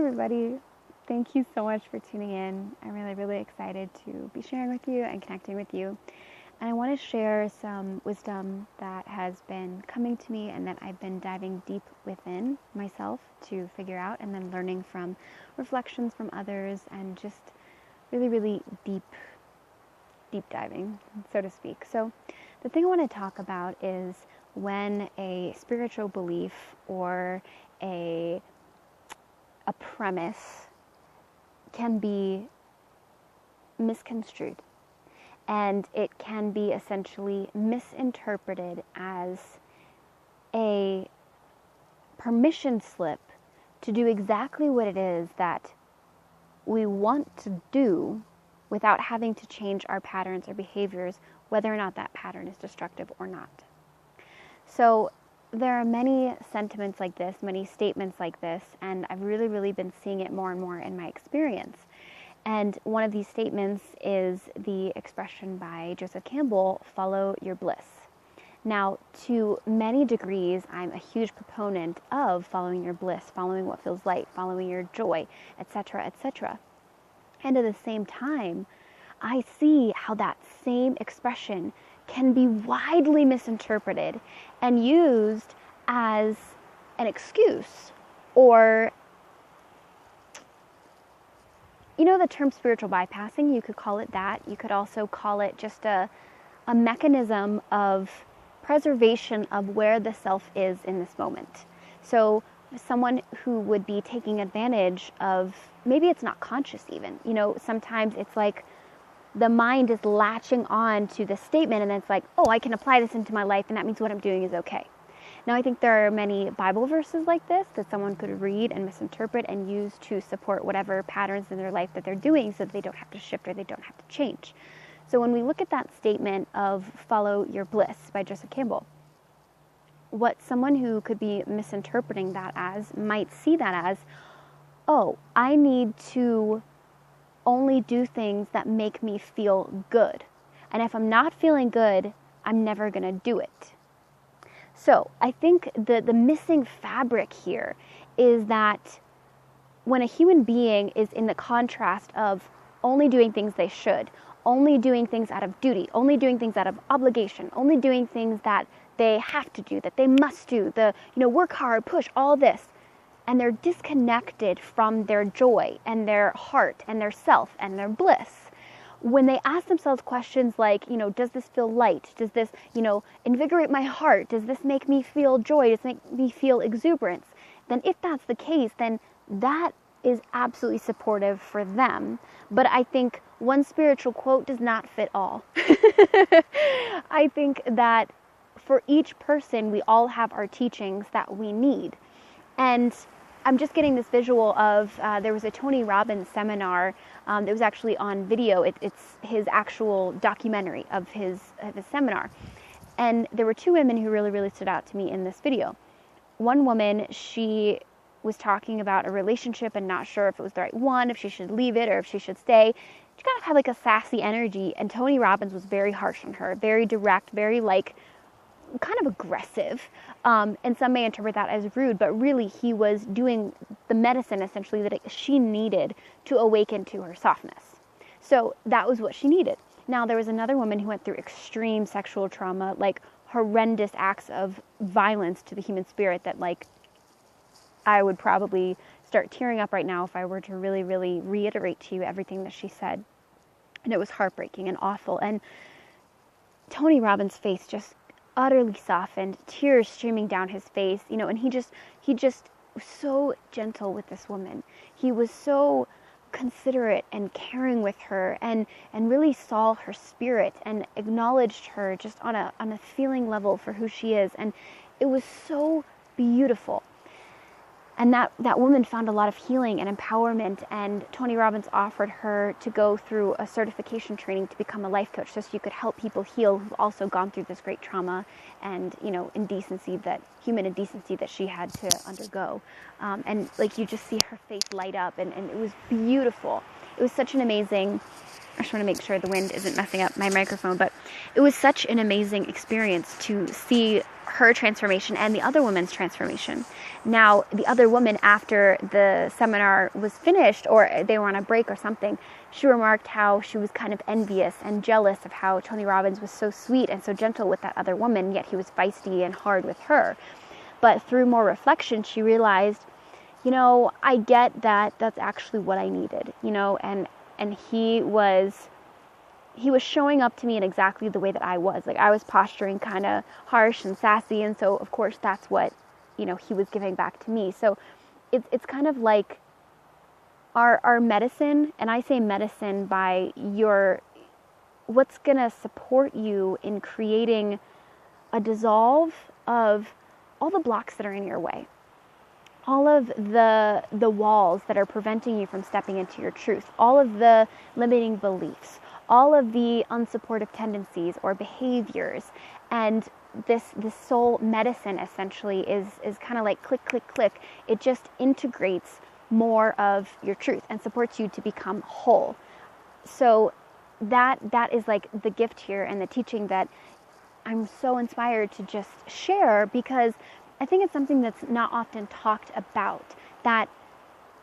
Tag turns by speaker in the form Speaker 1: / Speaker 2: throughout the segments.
Speaker 1: everybody. Thank you so much for tuning in. I'm really, really excited to be sharing with you and connecting with you. And I want to share some wisdom that has been coming to me and that I've been diving deep within myself to figure out, and then learning from reflections from others, and just really, really deep diving, so to speak. So the thing I want to talk about is when a spiritual belief or a premise can be misconstrued, and it can be essentially misinterpreted as a permission slip to do exactly what it is that we want to do without having to change our patterns or behaviors, whether or not that pattern is destructive or not. So there are many sentiments like this, many statements like this, and I've really, really been seeing it more and more in my experience. And one of these statements is the expression by Joseph Campbell, "Follow your bliss." Now, to many degrees, I'm a huge proponent of following your bliss, following what feels right, following your joy, etc., etc. And at the same time, I see how that same expression can be widely misinterpreted and used as an excuse, or, you know, the term spiritual bypassing, you could call it that. You could also call it just a mechanism of preservation of where the self is in this moment. So someone who would be taking advantage of, maybe it's not conscious even, you know, sometimes it's like the mind is latching on to the statement, and it's like, oh, I can apply this into my life, and that means what I'm doing is okay. Now, I think there are many Bible verses like this that someone could read and misinterpret and use to support whatever patterns in their life that they're doing, so that they don't have to shift or they don't have to change. So when we look at that statement of "follow your bliss" by Joseph Campbell, what someone who could be misinterpreting that as might see that as, oh, I need to only do things that make me feel good. And if I'm not feeling good, I'm never going to do it. So I think the missing fabric here is that when a human being is in the contrast of only doing things they should, only doing things out of duty, only doing things out of obligation, only doing things that they have to do, that they must do, work hard, push, all this, and they're disconnected from their joy and their heart and their self and their bliss. When they ask themselves questions like, does this feel light? Does this, invigorate my heart? Does this make me feel joy? Does it make me feel exuberance? Then if that's the case, then that is absolutely supportive for them. But I think one spiritual quote does not fit all. I think that for each person, we all have our teachings that we need. And I'm just getting this visual of, there was a Tony Robbins seminar that was actually on video. It's his actual documentary of his seminar. And there were two women who really, really stood out to me in this video. One woman, she was talking about a relationship and not sure if it was the right one, if she should leave it or if she should stay. She kind of had like a sassy energy, and Tony Robbins was very harsh on her, very direct, very kind of aggressive, and some may interpret that as rude, but really he was doing the medicine essentially that she needed to awaken to her softness. So that was what she needed. Now there was another woman who went through extreme sexual trauma, like horrendous acts of violence to the human spirit that I would probably start tearing up right now if I were to really, really reiterate to you everything that she said. And it was heartbreaking and awful. And Tony Robbins' face just utterly softened, tears streaming down his face, and he just was so gentle with this woman. He was so considerate and caring with her, and really saw her spirit and acknowledged her just on a feeling level for who she is. And it was so beautiful. And that woman found a lot of healing and empowerment, and Tony Robbins offered her to go through a certification training to become a life coach, so she could help people heal who've also gone through this great trauma and, human indecency that she had to undergo. And you just see her face light up, and it was beautiful. It was such an amazing I just want to make sure the wind isn't messing up my microphone, but it was such an amazing experience to see her transformation and the other woman's transformation. Now, the other woman, after the seminar was finished, or they were on a break or something, she remarked how she was kind of envious and jealous of how Tony Robbins was so sweet and so gentle with that other woman, yet he was feisty and hard with her. But through more reflection, she realized, I get that that's actually what I needed, and he was showing up to me in exactly the way that I was. Like, I was posturing kind of harsh and sassy, and so of course that's what he was giving back to me. So it's kind of like our medicine, and I say medicine by what's gonna support you in creating a dissolve of all the blocks that are in your way, all of the walls that are preventing you from stepping into your truth, all of the limiting beliefs, all of the unsupportive tendencies or behaviors. And this soul medicine essentially is kind of like click, click, click. It just integrates more of your truth and supports you to become whole. So that is like the gift here and the teaching that I'm so inspired to just share, because I think it's something that's not often talked about, that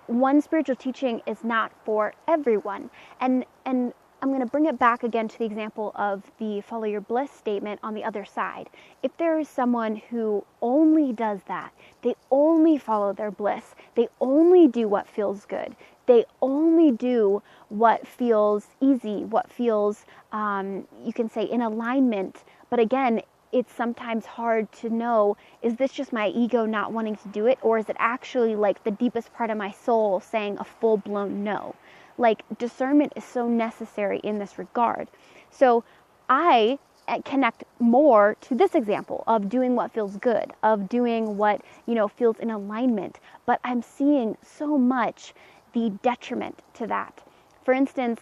Speaker 1: one spiritual teaching is not for everyone. And I'm going to bring it back again to the example of the follow your bliss statement on the other side. If there is someone who only does that, they only follow their bliss, they only do what feels good, they only do what feels easy, what feels, you can say, in alignment. But again, it's sometimes hard to know, is this just my ego not wanting to do it? Or is it actually like the deepest part of my soul saying a full-blown no? Like, discernment is so necessary in this regard. So I connect more to this example of doing what feels good, of doing what, feels in alignment. But I'm seeing so much the detriment to that. For instance,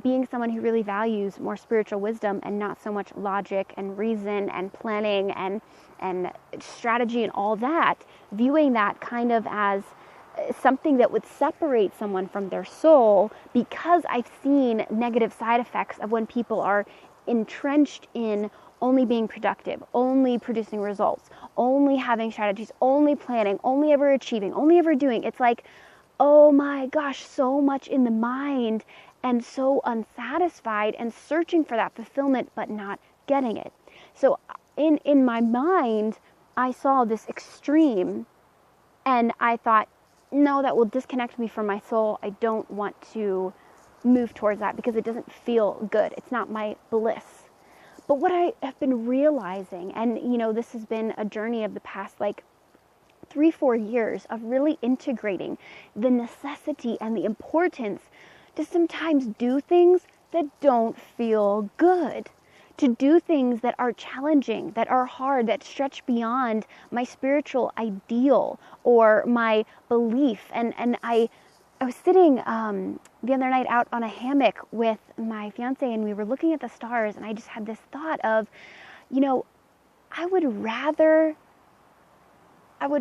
Speaker 1: being someone who really values more spiritual wisdom and not so much logic and reason and planning and strategy and all that, viewing that kind of as something that would separate someone from their soul, because I've seen negative side effects of when people are entrenched in only being productive, only producing results, only having strategies, only planning, only ever achieving, only ever doing. It's like, oh my gosh, so much in the mind and so unsatisfied and searching for that fulfillment but not getting it. So in my mind, I saw this extreme and I thought, no, that will disconnect me from my soul. I don't want to move towards that because it doesn't feel good. It's not my bliss. But what I have been realizing, and this has been a journey of the past 3-4 years of really integrating the necessity and the importance to sometimes do things that don't feel good, to do things that are challenging, that are hard, that stretch beyond my spiritual ideal or my belief. And I was sitting the other night out on a hammock with my fiance, and we were looking at the stars, and I just had this thought of, I would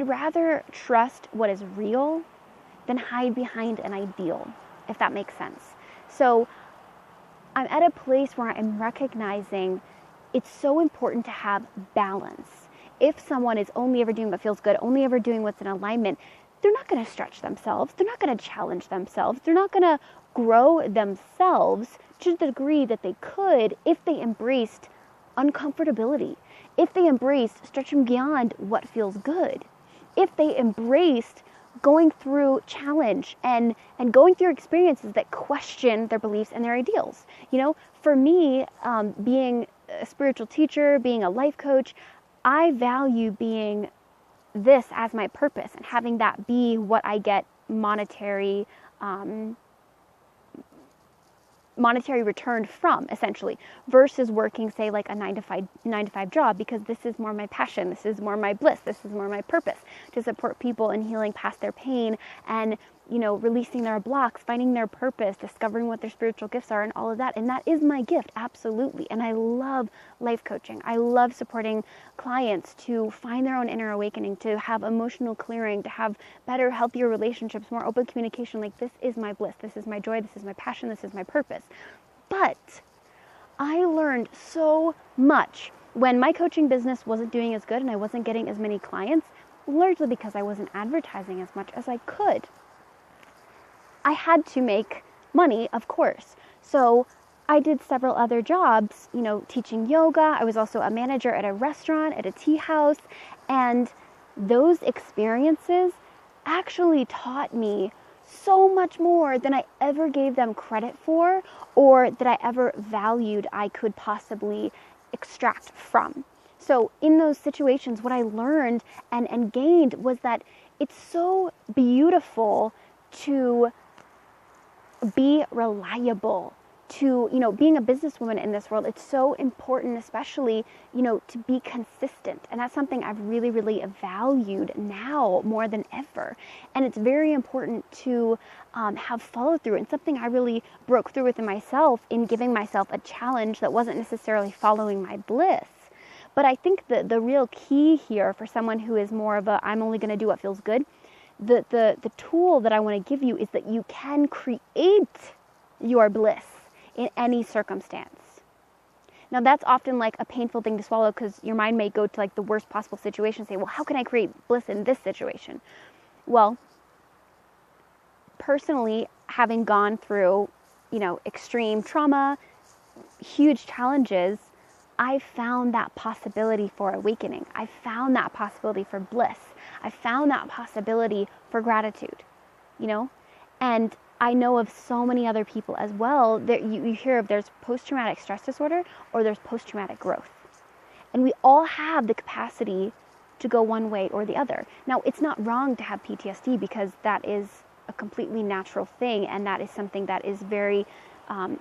Speaker 1: rather trust what is real than hide behind an ideal, if that makes sense. So I'm at a place where I'm recognizing it's so important to have balance. If someone is only ever doing what feels good, only ever doing what's in alignment, they're not going to stretch themselves. They're not going to challenge themselves. They're not going to grow themselves to the degree that they could if they embraced uncomfortability, if they embraced stretching beyond what feels good, if they embraced going through challenge and going through experiences that question their beliefs and their ideals. For me, being a spiritual teacher, being a life coach, I value being this as my purpose and having that be what I get monetary return from, essentially, versus working, say, like a 9-to-5 job, because this is more my passion, this is more my bliss, this is more my purpose, to support people in healing past their pain and, releasing their blocks, finding their purpose, discovering what their spiritual gifts are and all of that. And that is my gift, absolutely. And I love life coaching. I love supporting clients to find their own inner awakening, to have emotional clearing, to have better, healthier relationships, more open communication. Like, this is my bliss, this is my joy, this is my passion, this is my purpose. But I learned so much when my coaching business wasn't doing as good and I wasn't getting as many clients, largely because I wasn't advertising as much as I could. I had to make money, of course. So I did several other jobs, teaching yoga. I was also a manager at a restaurant, at a tea house. And those experiences actually taught me so much more than I ever gave them credit for or that I ever valued I could possibly extract from. So in those situations, what I learned and gained was that it's so beautiful to be reliable, to, being a businesswoman in this world. It's so important, especially, to be consistent. And that's something I've really, really valued now more than ever. And it's very important to have follow through, and something I really broke through within myself in giving myself a challenge that wasn't necessarily following my bliss. But I think the real key here for someone who is more of a, I'm only going to do what feels good, the tool that I want to give you is that you can create your bliss in any circumstance. Now that's often like a painful thing to swallow, because your mind may go to like the worst possible situation and say, well, how can I create bliss in this situation? Well, personally, having gone through, extreme trauma, huge challenges, I found that possibility for awakening. I found that possibility for bliss. I found that possibility for gratitude, and I know of so many other people as well that you hear of, there's post-traumatic stress disorder or there's post-traumatic growth. And we all have the capacity to go one way or the other. Now, it's not wrong to have PTSD, because that is a completely natural thing, and that is something that is very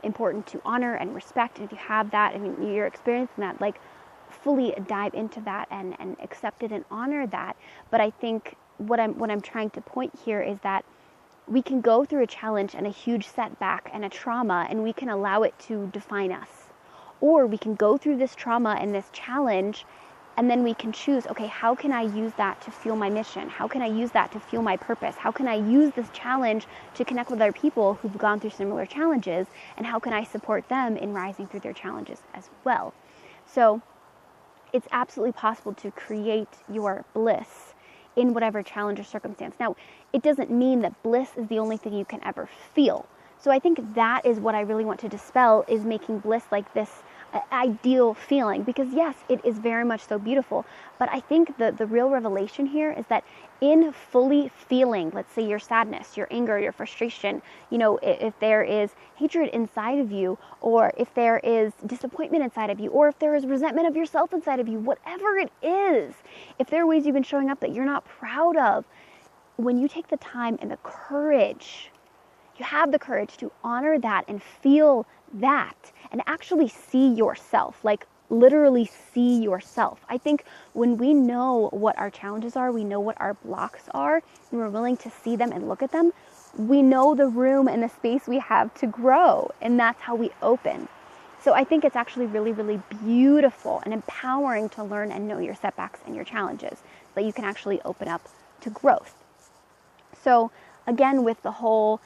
Speaker 1: important to honor and respect. And if you have that, you're experiencing that, like, fully dive into that and accept it and honor that. But I think what I'm trying to point here is that we can go through a challenge and a huge setback and a trauma, and we can allow it to define us. Or we can go through this trauma and this challenge, and then we can choose, okay, how can I use that to fuel my mission? How can I use that to fuel my purpose? How can I use this challenge to connect with other people who've gone through similar challenges? And how can I support them in rising through their challenges as well? So it's absolutely possible to create your bliss in whatever challenge or circumstance. Now, it doesn't mean that bliss is the only thing you can ever feel. So I think that is what I really want to dispel, is making bliss like this ideal feeling, because yes, it is very much so beautiful. But I think the real revelation here is that in fully feeling, let's say your sadness, your anger, your frustration, if there is hatred inside of you, or if there is disappointment inside of you, or if there is resentment of yourself inside of you, whatever it is, if there are ways you've been showing up that you're not proud of, when you take the time and the courage, you have the courage to honor that and feel that and actually see yourself, like literally see yourself. I think when we know what our challenges are, we know what our blocks are, and we're willing to see them and look at them, we know the room and the space we have to grow, and that's how we open. So I think it's actually really, really beautiful and empowering to learn and know your setbacks and your challenges, so that you can actually open up to growth. So again, with the whole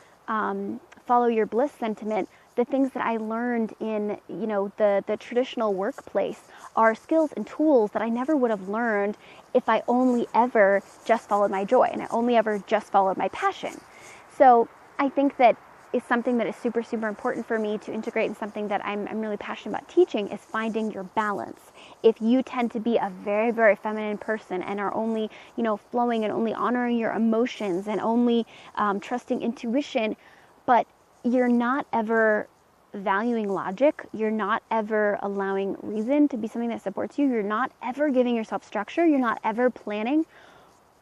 Speaker 1: follow your bliss sentiment, the things that I learned in, the traditional workplace are skills and tools that I never would have learned if I only ever just followed my joy and I only ever just followed my passion. So I think that is something that is super, super important for me to integrate, and something that I'm really passionate about teaching, is finding your balance. If you tend to be a very, very feminine person and are only, flowing and only honoring your emotions and only trusting intuition, but you're not ever valuing logic, you're not ever allowing reason to be something that supports you, you're not ever giving yourself structure, you're not ever planning,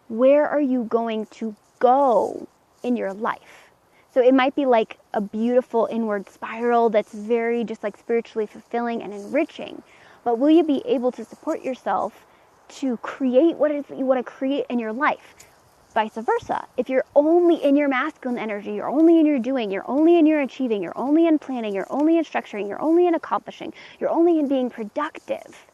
Speaker 1: where are you going to go in your life? So it might be like a beautiful inward spiral that's very just like spiritually fulfilling and enriching, but will you be able to support yourself to create what it is that you want to create in your life? Vice versa. If you're only in your masculine energy, you're only in your doing, you're only in your achieving, you're only in planning, you're only in structuring, you're only in accomplishing, you're only in being productive,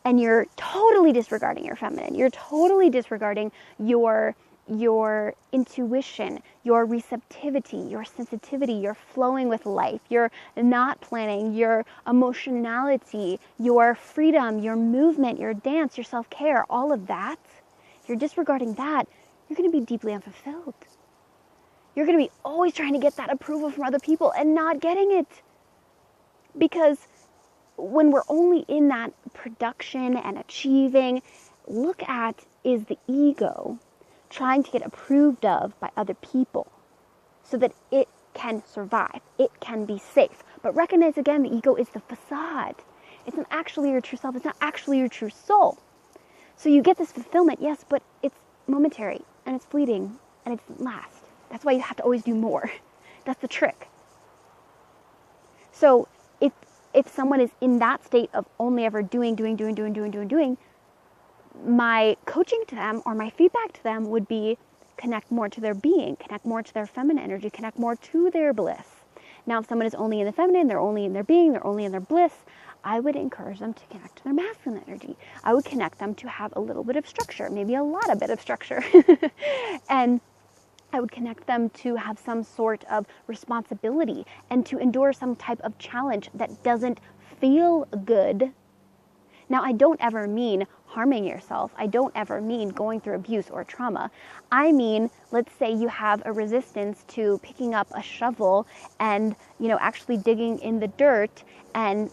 Speaker 1: and you're totally disregarding your feminine, you're totally disregarding your your intuition, your receptivity, your sensitivity, your flowing with life, your not planning, your emotionality, your freedom, your movement, your dance, your self-care, all of that, if you're disregarding that, you're going to be deeply unfulfilled. You're going to be always trying to get that approval from other people and not getting it. Because when we're only in that production and achieving, look at is the ego trying to get approved of by other people so that it can survive, it can be safe. But recognize again, the ego is the facade. It's not actually your true self, it's not actually your true soul. So you get this fulfillment, yes, but it's momentary and it's fleeting and it doesn't last. That's why you have to always do more. That's the trick. So if someone is in that state of only ever doing, my coaching to them or my feedback to them would be connect more to their being, connect more to their feminine energy, connect more to their bliss. Now, if someone is only in the feminine, they're only in their being, they're only in their bliss, I would encourage them to connect to their masculine energy. I would connect them to have a little bit of structure, maybe a lot of bit of structure. And I would connect them to have some sort of responsibility and to endure some type of challenge that doesn't feel good. Now, I don't ever mean harming yourself. I don't ever mean going through abuse or trauma. I mean, let's say you have a resistance to picking up a shovel and, actually digging in the dirt and,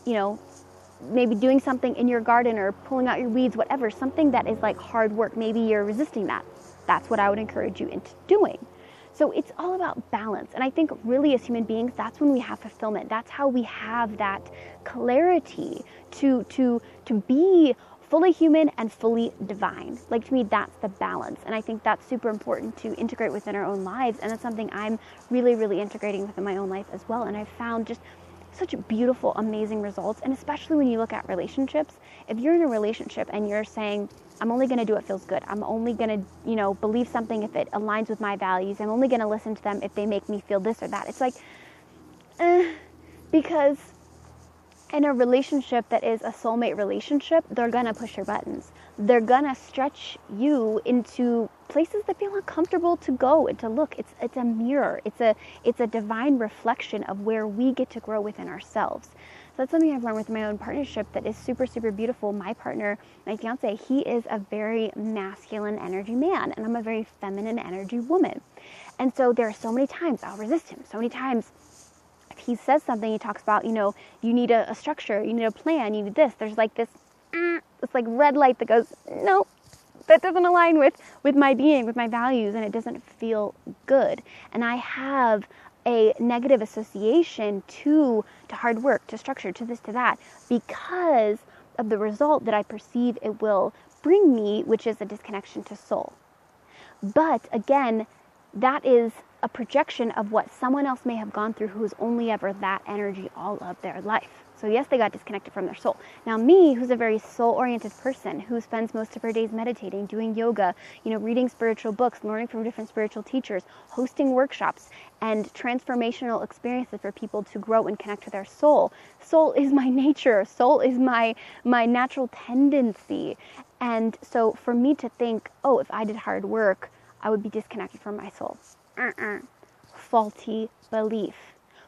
Speaker 1: maybe doing something in your garden or pulling out your weeds, whatever, something that is like hard work. Maybe you're resisting that. That's what I would encourage you into doing. So it's all about balance. And I think really as human beings, that's when we have fulfillment. That's how we have that clarity to be fully human and fully divine. Like, to me, that's the balance. And I think that's super important to integrate within our own lives. And that's something I'm really, really integrating within my own life as well. And I've found just such beautiful, amazing results. And especially when you look at relationships, if you're in a relationship and you're saying, I'm only going to do what feels good. I'm only going to, believe something if it aligns with my values. I'm only going to listen to them if they make me feel this or that. It's like, because in a relationship that is a soulmate relationship, they're going to push your buttons. They're going to stretch you into places that feel uncomfortable to go and to look. It's a mirror. It's a divine reflection of where we get to grow within ourselves. So that's something I've learned with my own partnership that is super, super beautiful. My partner, my fiance, he is a very masculine energy man, and I'm a very feminine energy woman. And so there are so many times I'll resist him. So many times if he says something, he talks about, you need a structure, you need a plan, you need this. There's like this like red light that goes, no, that doesn't align with my being, with my values, and it doesn't feel good. And I have a negative association to hard work, to structure, to this, to that, because of the result that I perceive it will bring me, which is a disconnection to soul. But again, that is a projection of what someone else may have gone through who is only ever that energy all of their life. So yes, they got disconnected from their soul. Now me, who's a very soul-oriented person, who spends most of her days meditating, doing yoga, reading spiritual books, learning from different spiritual teachers, hosting workshops, and transformational experiences for people to grow and connect to their soul. Soul is my nature. Soul is my natural tendency. And so for me to think, oh, if I did hard work, I would be disconnected from my soul. Faulty belief.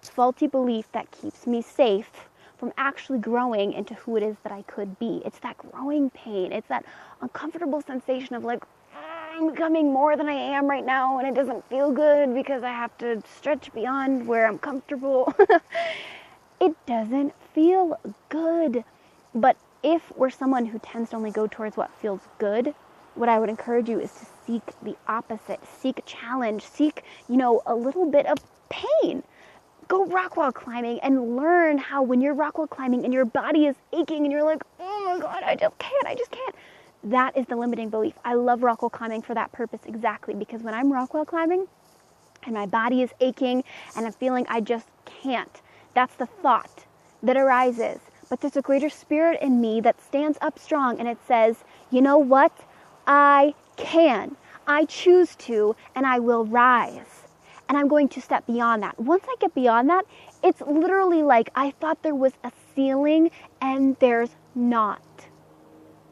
Speaker 1: Faulty belief that keeps me safe from actually growing into who it is that I could be. It's that growing pain. It's that uncomfortable sensation of like, I'm becoming more than I am right now, and it doesn't feel good because I have to stretch beyond where I'm comfortable. It doesn't feel good. But if we're someone who tends to only go towards what feels good, what I would encourage you is to seek the opposite, seek challenge, seek, a little bit of pain. Go rock wall climbing and learn how when you're rock wall climbing and your body is aching and you're like, oh my God, I just can't. That is the limiting belief. I love rock wall climbing for that purpose exactly, because when I'm rock wall climbing and my body is aching and I'm feeling I just can't, that's the thought that arises. But there's a greater spirit in me that stands up strong and it says, you know what? I can. I choose to, and I will rise. And I'm going to step beyond that. Once I get beyond that, it's literally like I thought there was a ceiling and there's not.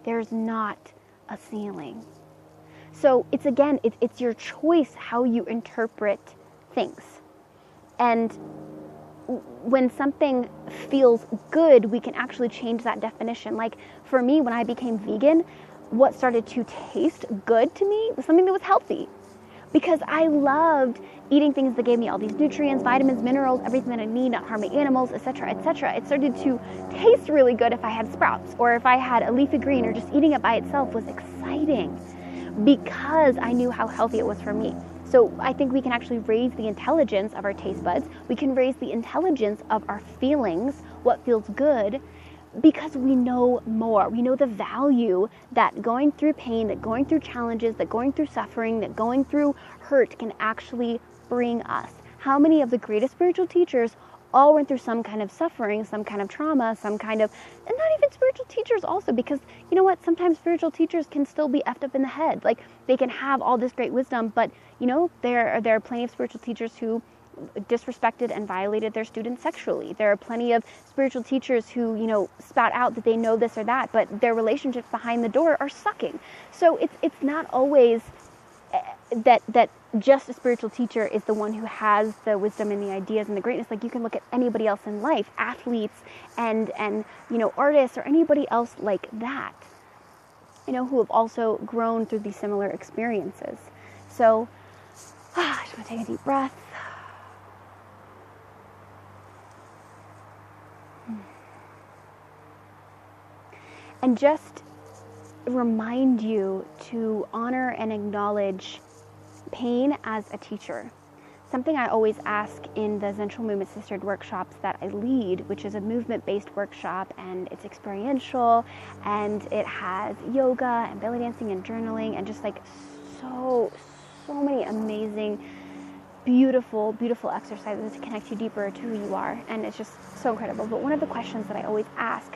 Speaker 1: There's not a ceiling. So it's again, it's your choice how you interpret things. And when something feels good, we can actually change that definition. Like for me, when I became vegan, what started to taste good to me was something that was healthy. Because I loved eating things that gave me all these nutrients, vitamins, minerals, everything that I need, not harming animals, etc., etc. It started to taste really good if I had sprouts, or if I had a leafy green, or just eating it by itself was exciting because I knew how healthy it was for me. So I think we can actually raise the intelligence of our taste buds. We can raise the intelligence of our feelings, what feels good, because we know more. We know the value that going through pain, that going through challenges, that going through suffering, that going through hurt can actually bring us. How many of the greatest spiritual teachers all went through some kind of suffering, some kind of trauma, some kind of, and not even spiritual teachers also, because you know what, sometimes spiritual teachers can still be effed up in the head. Like they can have all this great wisdom, but you know, there are plenty of spiritual teachers who disrespected and violated their students sexually. There are plenty of spiritual teachers who, you know, spout out that they know this or that, but their relationships behind the door are sucking. So it's not always that just a spiritual teacher is the one who has the wisdom and the ideas and the greatness. Like you can look at anybody else in life, athletes and you know, artists or anybody else like that, you know, who have also grown through these similar experiences. So I just want to take a deep breath. And just remind you to honor and acknowledge pain as a teacher. Something I always ask in the Zentral Movement Sisterhood workshops that I lead, which is a movement-based workshop, and it's experiential, and it has yoga and belly dancing and journaling and just like so many amazing, beautiful exercises to connect you deeper to who you are, and it's just so incredible. But one of the questions that I always ask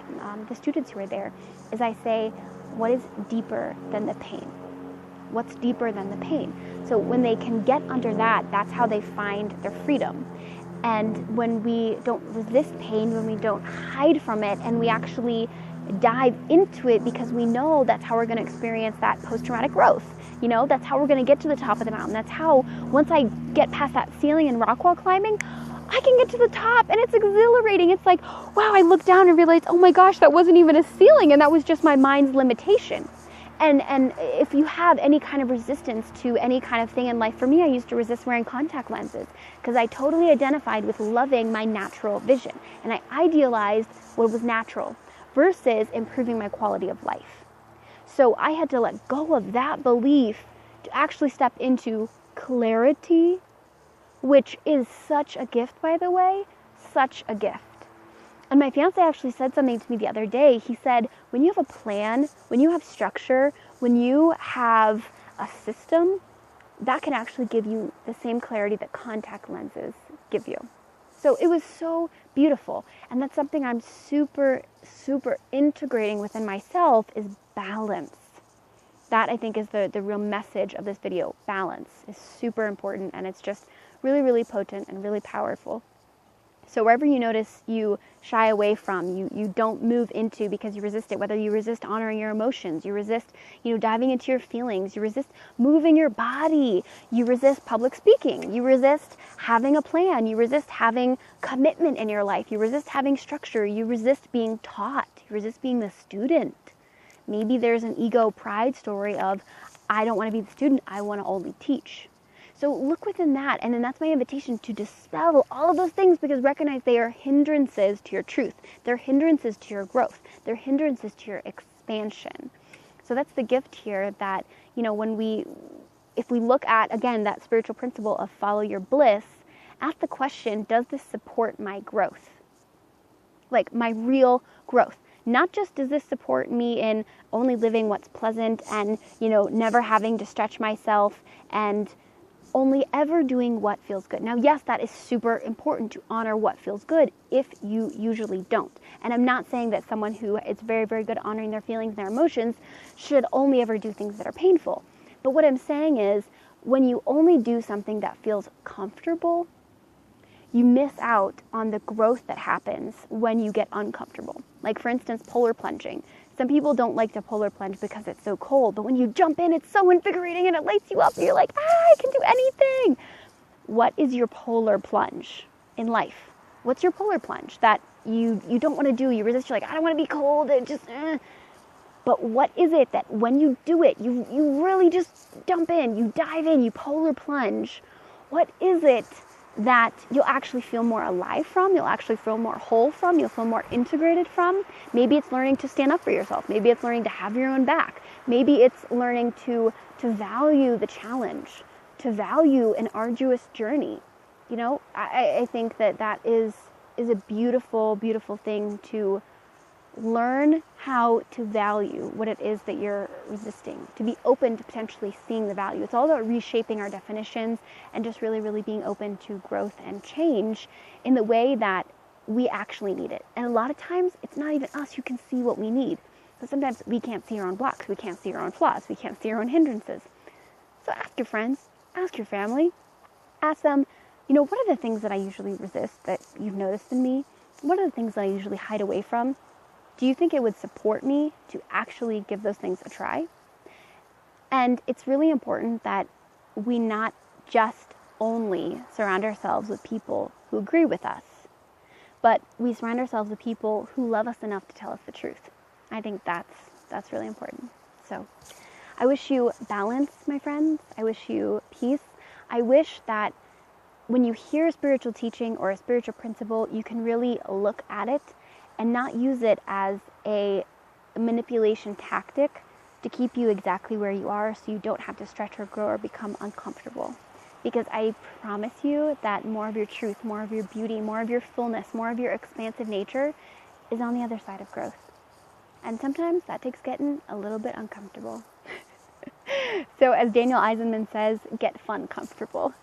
Speaker 1: the students who are there is I say, what is deeper than the pain? What's deeper than the pain? So when they can get under that, that's how they find their freedom. And when we don't resist pain, when we don't hide from it, and we actually dive into it because we know that's how we're going to experience that post-traumatic growth. You know, that's how we're going to get to the top of the mountain. That's how, once I get past that ceiling in rock wall climbing, I can get to the top, and it's exhilarating. It's like, wow, I look down and realize, oh my gosh, that wasn't even a ceiling, and that was just my mind's limitation. And if you have any kind of resistance to any kind of thing in life, for me, I used to resist wearing contact lenses because I totally identified with loving my natural vision, and I idealized what was natural versus improving my quality of life. So I had to let go of that belief to actually step into clarity, which is such a gift, by the way, such a gift. And my fiance actually said something to me the other day. He said, when you have a plan, when you have structure, when you have a system, that can actually give you the same clarity that contact lenses give you. So it was so beautiful. And that's something I'm super integrating within myself is balance. That I think is the real message of this video. Balance is super important, and it's just really potent and really powerful. So wherever you notice you shy away from, you don't move into because you resist it, whether you resist honoring your emotions, you resist, diving into your feelings, you resist moving your body, you resist public speaking, you resist having a plan, you resist having commitment in your life, you resist having structure, you resist being taught, you resist being the student. Maybe there's an ego pride story of, I don't want to be the student, I want to only teach. So look within that, and then that's my invitation to dispel all of those things, because recognize they are hindrances to your truth. They're hindrances to your growth. They're hindrances to your expansion. So that's the gift here that, if we look at, again, that spiritual principle of follow your bliss, ask the question, does this support my growth? Like my real growth. Not just does this support me in only living what's pleasant and, never having to stretch myself and only ever doing what feels good. Now, yes, that is super important to honor what feels good if you usually don't. And I'm not saying that someone who is very, very good at honoring their feelings and their emotions should only ever do things that are painful. But what I'm saying is, when you only do something that feels comfortable, you miss out on the growth that happens when you get uncomfortable. Like, for instance, polar plunging. Some people don't like to polar plunge because it's so cold, but when you jump in, it's so invigorating and it lights you up and you're like, I can do anything. What is your polar plunge in life? What's your polar plunge that you don't want to do? You resist, you're like, I don't want to be cold, it just, But what is it that when you do it, you really just jump in, you dive in, you polar plunge? What is it that you'll actually feel more alive from, you'll actually feel more whole from, you'll feel more integrated from? Maybe it's learning to stand up for yourself. Maybe it's learning to have your own back. Maybe it's learning to value the challenge, to value an arduous journey. You know, I think that is a beautiful, beautiful thing to learn how to value what it is that you're resisting, to be open to potentially seeing the value. It's all about reshaping our definitions and just really, really being open to growth and change in the way that we actually need it. And a lot of times, it's not even us who can see what we need. But sometimes we can't see our own blocks, we can't see our own flaws, we can't see our own hindrances. So ask your friends, ask your family, ask them, what are the things that I usually resist that you've noticed in me? What are the things that I usually hide away from? Do you think it would support me to actually give those things a try? And it's really important that we not just only surround ourselves with people who agree with us, but we surround ourselves with people who love us enough to tell us the truth. I think that's really important. So I wish you balance, my friends. I wish you peace. I wish that when you hear a spiritual teaching or a spiritual principle, you can really look at it and not use it as a manipulation tactic to keep you exactly where you are so you don't have to stretch or grow or become uncomfortable. Because I promise you that more of your truth, more of your beauty, more of your fullness, more of your expansive nature is on the other side of growth. And sometimes that takes getting a little bit uncomfortable. So as Daniel Eisenman says, get fun comfortable.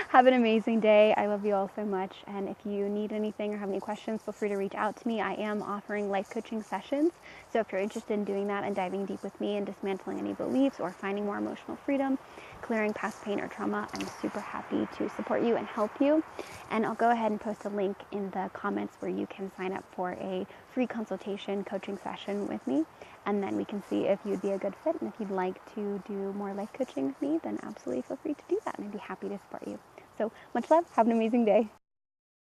Speaker 1: Have an amazing day. I love you all so much. And if you need anything or have any questions, feel free to reach out to me. I am offering life coaching sessions. So if you're interested in doing that and diving deep with me and dismantling any beliefs or finding more emotional freedom, clearing past pain or trauma, I'm super happy to support you and help you. And I'll go ahead and post a link in the comments where you can sign up for a free consultation coaching session with me. And then we can see if you'd be a good fit. And if you'd like to do more life coaching with me, then absolutely feel free to do that. And I'd be happy to support you. So much love. Have an amazing day.